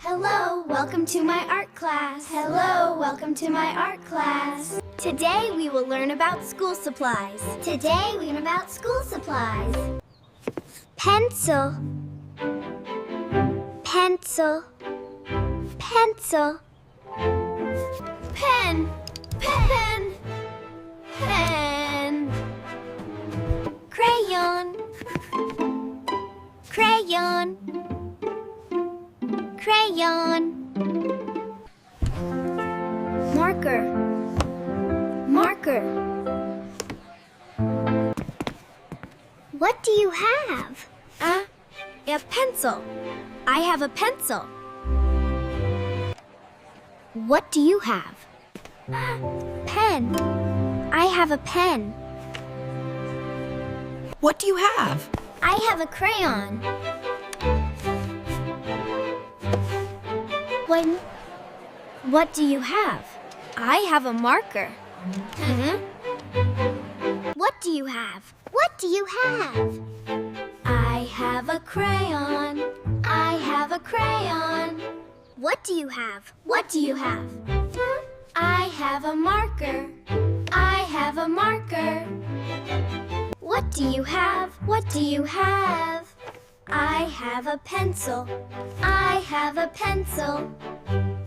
Hello, welcome to my art class. Hello, welcome to my art class. Today we will learn about school supplies. Today we learn about school supplies. Pencil. Pencil. Pencil. Pen. Pen. Pen. Crayon. Crayon. Crayon. Marker. Marker. What do you have? A pencil. I have a pencil. What do you have? Pen. I have a pen. What do you have? I have a crayon. What do you have? I have a marker. What do you have? What do you have? I have a crayon. I have a crayon. What do you have? What do you have? I have a marker. I have a marker. What do you have? What do you have? I have a pencil. I have a pencil.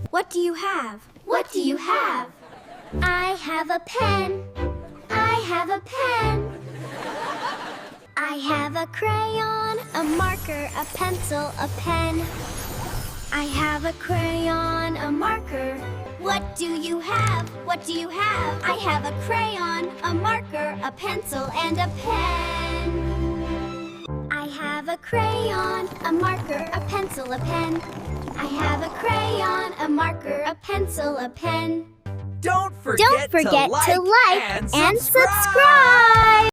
What do you have? What do you have? I have a pen. I have a pen. I have a crayon, a marker, a pencil, a pen. I have a crayon, a marker. What do you have? What do you have? I have a crayon, a marker, a pencil, and a pen. I have a crayon, a marker, a pencil, a pen. I have a crayon, a marker, a pencil, a pen. Don't forget, to like and subscribe!